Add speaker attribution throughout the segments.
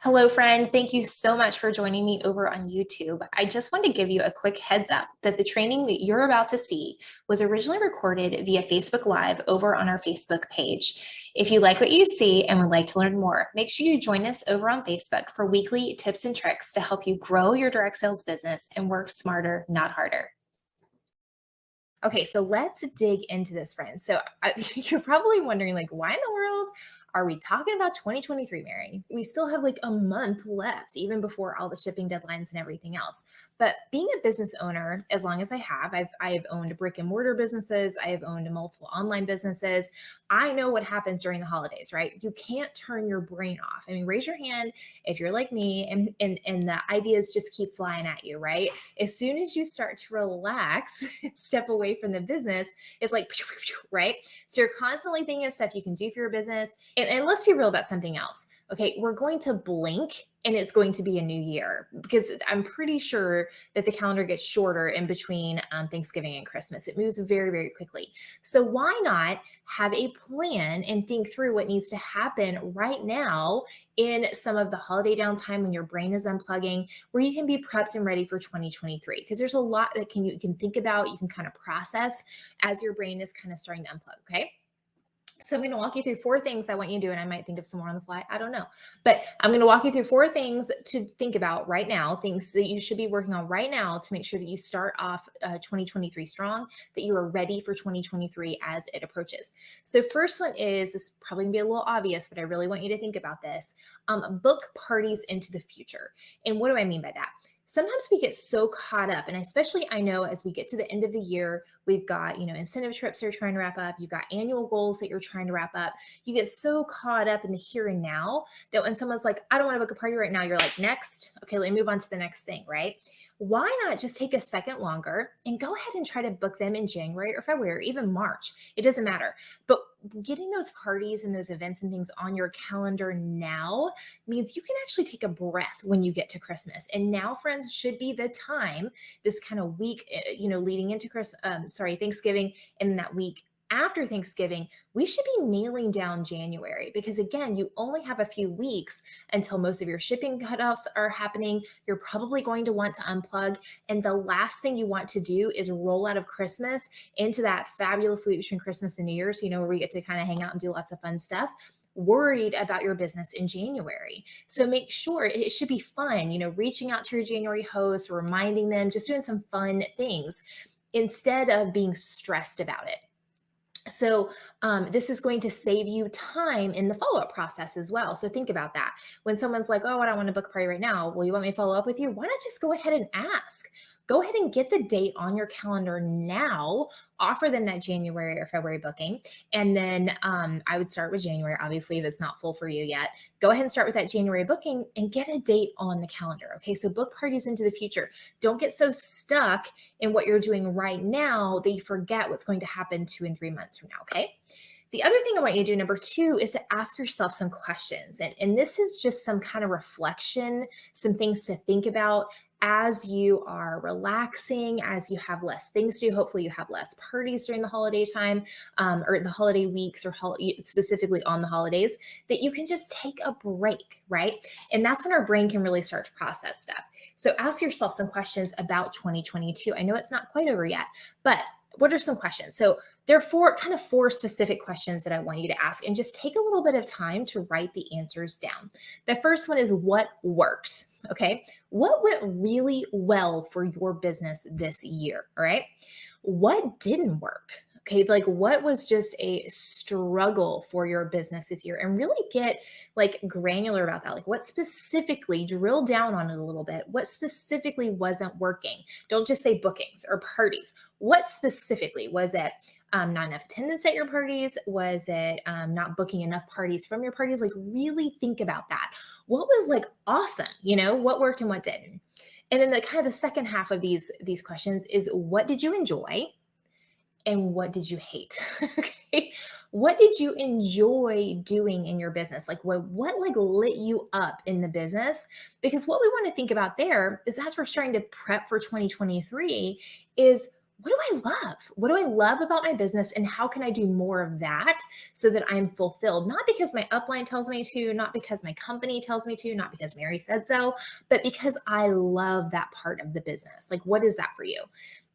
Speaker 1: Hello, friend. Thank you so much for joining me over on YouTube. I just wanted to give you a quick heads up that the training that you're about to see was originally recorded via Facebook Live over on our Facebook page. If you like what you see and would like to learn more, make sure you join us over on Facebook for weekly tips and tricks to help you grow your direct sales business and work smarter, not harder. Okay, so let's dig into this, friends. You're probably wondering, like, why in the world are we talking about 2023, Mary? We still have like a month left, even before all the shipping deadlines and everything else. But being a business owner, as long as I've owned brick and mortar businesses, I have owned multiple online businesses. I know what happens during the holidays, right? You can't turn your brain off. I mean, raise your hand if you're like me, and the ideas just keep flying at you, right? As soon as you start to relax, step away from the business, it's like, right? So you're constantly thinking of stuff you can do for your business. And let's be real about something else. Okay, we're going to blink and it's going to be a new year because I'm pretty sure that the calendar gets shorter in between Thanksgiving and Christmas. It moves very, very quickly. So why not have a plan and think through what needs to happen right now in some of the holiday downtime when your brain is unplugging, where you can be prepped and ready for 2023? Because there's a lot that you can think about, you can kind of process as your brain is kind of starting to unplug. Okay. So I'm going to walk you through 4 things I want you to do, and I might think of some more on the fly. I don't know. But I'm going to walk you through 4 things to think about right now, things that you should be working on right now to make sure that you start off 2023 strong, that you are ready for 2023 as it approaches. So first one is, this is probably going to be a little obvious, but I really want you to think about this. Book parties into the future. And what do I mean by that? Sometimes we get so caught up, and especially I know as we get to the end of the year, we've got, incentive trips you're trying to wrap up, you've got annual goals that you're trying to wrap up. You get so caught up in the here and now that when someone's like, I don't want to book a party right now, you're like, next. Okay, let me move on to the next thing, right? Why not just take a second longer and go ahead and try to book them in January or February or even March? It doesn't matter. But getting those parties and those events and things on your calendar now means you can actually take a breath when you get to Christmas. And now, friends, should be the time, this kind of week, leading into Thanksgiving, and that week after Thanksgiving, we should be nailing down January, because again, you only have a few weeks until most of your shipping cutoffs are happening. You're probably going to want to unplug. And the last thing you want to do is roll out of Christmas into that fabulous week between Christmas and New Year's, where we get to kind of hang out and do lots of fun stuff, worried about your business in January. So make sure it should be fun, reaching out to your January hosts, reminding them, just doing some fun things instead of being stressed about it. So this is going to save you time in the follow-up process as well. So think about that. When someone's like, oh, I don't want to book a party right now. Well, you want me to follow up with you? Why not just go ahead and ask? Go ahead and get the date on your calendar now, offer them that January or February booking. And then I would start with January, obviously, if it's not full for you yet. Go ahead and start with that January booking and get a date on the calendar. Okay, so book parties into the future. Don't get so stuck in what you're doing right now that you forget what's going to happen 2 and 3 months from now. Okay. The other thing I want you to do, number 2, is to ask yourself some questions. And this is just some kind of reflection, some things to think about as you are relaxing, as you have less things to do. Hopefully you have less parties during the holiday time, or the holiday weeks, or specifically on the holidays, that you can just take a break, right? And that's when our brain can really start to process stuff. So ask yourself some questions about 2022. I know it's not quite over yet, but what are some questions? So there are four specific questions that I want you to ask, and just take a little bit of time to write the answers down. The first one is, what worked? Okay. What went really well for your business this year? All right. What didn't work? Okay. Like, what was just a struggle for your business this year? And really get like granular about that. Like, what specifically, drill down on it a little bit. What specifically wasn't working? Don't just say bookings or parties. What specifically was it? Not enough attendance at your parties? Was it not booking enough parties from your parties? Like, really think about that. What was like awesome? What worked and what didn't? And then the kind of the second half of these questions is, what did you enjoy and what did you hate? Okay. What did you enjoy doing in your business? Like, what like lit you up in the business? Because what we want to think about there is, as we're starting to prep for 2023, is what do I love? What do I love about my business? And how can I do more of that so that I'm fulfilled? Not because my upline tells me to, not because my company tells me to, not because Mary said so, but because I love that part of the business. Like, what is that for you?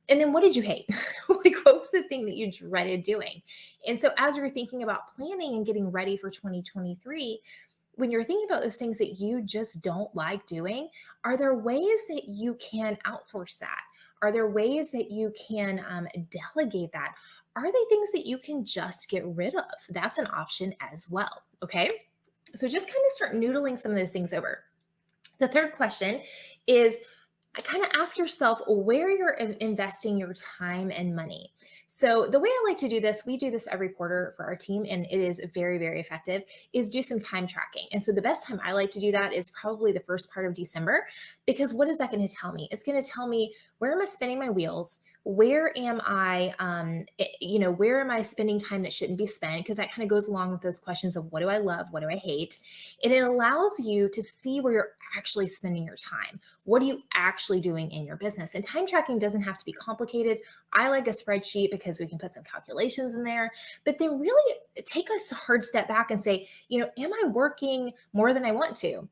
Speaker 1: And then what did you hate? Like, what was the thing that you dreaded doing? And so, as you're thinking about planning and getting ready for 2023, when you're thinking about those things that you just don't like doing, are there ways that you can outsource that? Are there ways that you can delegate that? Are they things that you can just get rid of? That's an option as well. Okay. So just kind of start noodling some of those things over. The third question is kind of ask yourself where you're investing your time and money. So the way I like to do this, we do this every quarter for our team, and it is very, very effective, is do some time tracking. And so the best time I like to do that is probably the first part of December, because what is that going to tell me? It's going to tell me, where am I spending my wheels? Where am I, where am I spending time that shouldn't be spent? Because that kind of goes along with those questions of what do I love? What do I hate? And it allows you to see where you're actually spending your time. What are you actually doing in your business? And time tracking doesn't have to be complicated. I like a spreadsheet because we can put some calculations in there, but then really take a hard step back and say, am I working more than I want to?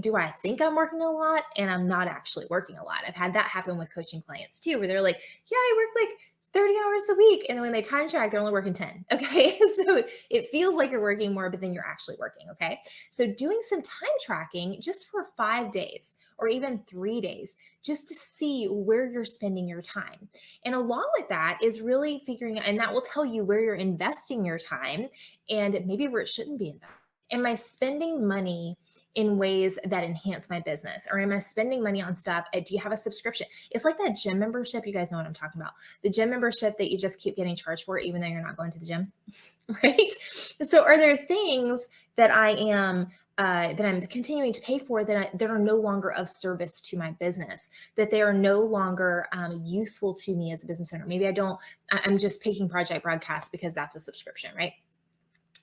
Speaker 1: Do I think I'm working a lot and I'm not actually working a lot? I've had that happen with coaching clients too, where they're like, yeah, I work like 30 hours a week. And then when they time track, they're only working 10. Okay. So it feels like you're working more, but then you're actually working. Okay. So doing some time tracking just for 5 days or even 3 days, just to see where you're spending your time. And along with that is really figuring out, and that will tell you where you're investing your time and maybe where it shouldn't be invested. Am I spending money in ways that enhance my business? Or am I spending money on stuff? Do you have a subscription? It's like that gym membership. You guys know what I'm talking about. The gym membership that you just keep getting charged for, even though you're not going to the gym, right? So are there things that I'm continuing to pay for that are no longer of service to my business, that they are no longer useful to me as a business owner? Maybe I'm just picking Project Broadcast because that's a subscription, right?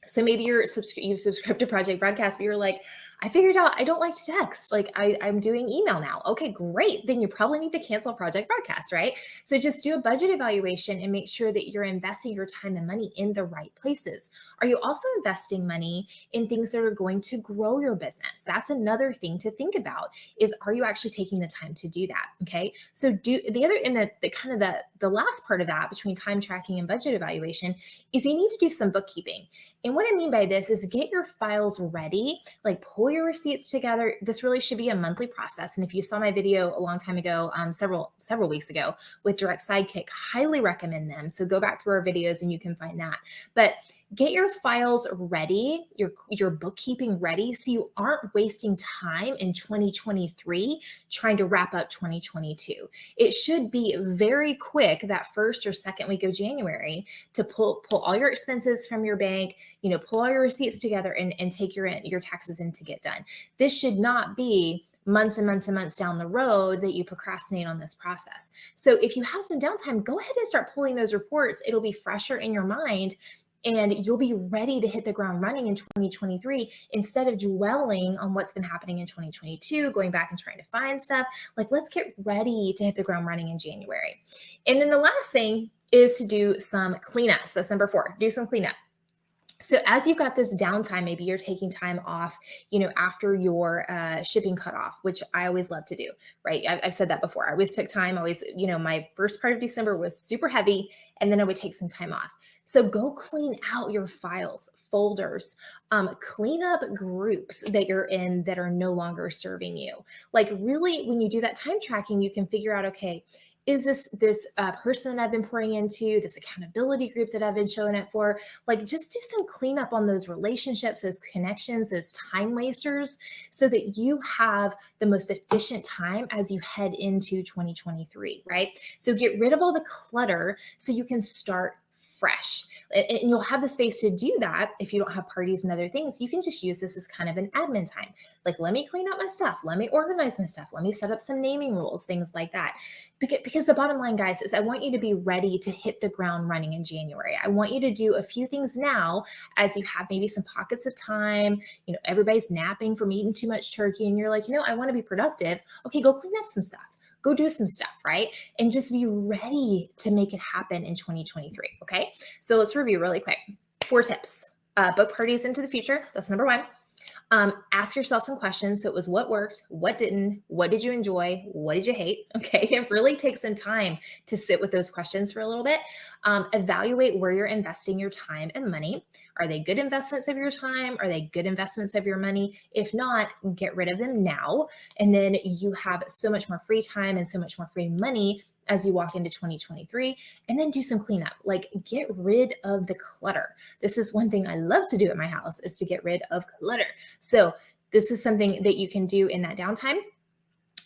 Speaker 1: So maybe you've subscribed to Project Broadcast, but you're like, I figured out I don't like to text. Like I'm doing email now. Okay, great. Then you probably need to cancel Project Broadcast, right? So just do a budget evaluation and make sure that you're investing your time and money in the right places. Are you also investing money in things that are going to grow your business? That's another thing to think about, is are you actually taking the time to do that? Okay. So do the other, in the kind of the last part of that between time tracking and budget evaluation is you need to do some bookkeeping. And what I mean by this is get your files ready, like pull your receipts together. This really should be a monthly process. And if you saw my video a long time ago, several weeks ago with Direct Sidekick, highly recommend them. So go back through our videos and you can find that. But get your files ready, your bookkeeping ready, so you aren't wasting time in 2023 trying to wrap up 2022. It should be very quick that first or second week of January to pull all your expenses from your bank, pull all your receipts together and take your taxes in to get done. This should not be months and months and months down the road that you procrastinate on this process. So if you have some downtime, go ahead and start pulling those reports. It'll be fresher in your mind, and you'll be ready to hit the ground running in 2023 instead of dwelling on what's been happening in 2022, going back and trying to find stuff. Like, let's get ready to hit the ground running in January. And then the last thing is to do some cleanups. That's number 4, do some cleanup. So as you've got this downtime, maybe you're taking time off, after your shipping cutoff, which I always love to do, right? I've said that before. I always took time. My first part of December was super heavy, and then I would take some time off. So go clean out your files, folders, clean up groups that you're in that are no longer serving you. Like, really, when you do that time tracking, you can figure out, okay, is this person that I've been pouring into, this accountability group that I've been showing it for? Like, just do some cleanup on those relationships, those connections, those time wasters, so that you have the most efficient time as you head into 2023, right? So get rid of all the clutter so you can start fresh. And you'll have the space to do that if you don't have parties and other things. You can just use this as kind of an admin time. Like, let me clean up my stuff. Let me organize my stuff. Let me set up some naming rules, things like that. Because the bottom line, guys, is I want you to be ready to hit the ground running in January. I want you to do a few things now as you have maybe some pockets of time. Everybody's napping from eating too much turkey and you're like, I want to be productive. Okay, go clean up some stuff. go do some stuff, right? And just be ready to make it happen in 2023. Okay. So let's review really quick. 4 tips. Book parties into the future. That's number 1. Ask yourself some questions. So it was what worked, what didn't, what did you enjoy, what did you hate? Okay. It really takes some time to sit with those questions for a little bit. Evaluate where you're investing your time and money. Are they good investments of your time? Are they good investments of your money? If not, get rid of them now. And then you have so much more free time and so much more free money as you walk into 2023. And then do some cleanup, like get rid of the clutter. This is one thing I love to do at my house, is to get rid of clutter. So this is something that you can do in that downtime.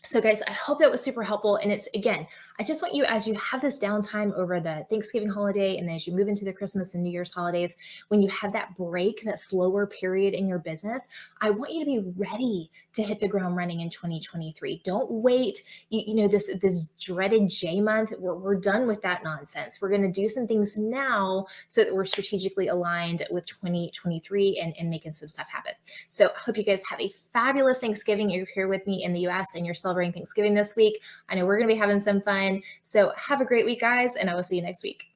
Speaker 1: So guys, I hope that was super helpful. And it's, again, I just want you, as you have this downtime over the Thanksgiving holiday, and then as you move into the Christmas and New Year's holidays, when you have that break, that slower period in your business, I want you to be ready to hit the ground running in 2023. Don't wait. This dreaded J month, we're done with that nonsense. We're going to do some things now so that we're strategically aligned with 2023 and making some stuff happen. So I hope you guys have a fabulous Thanksgiving. You're here with me in the US and you're celebrating Thanksgiving this week. I know we're going to be having some fun. So have a great week, guys, and I will see you next week.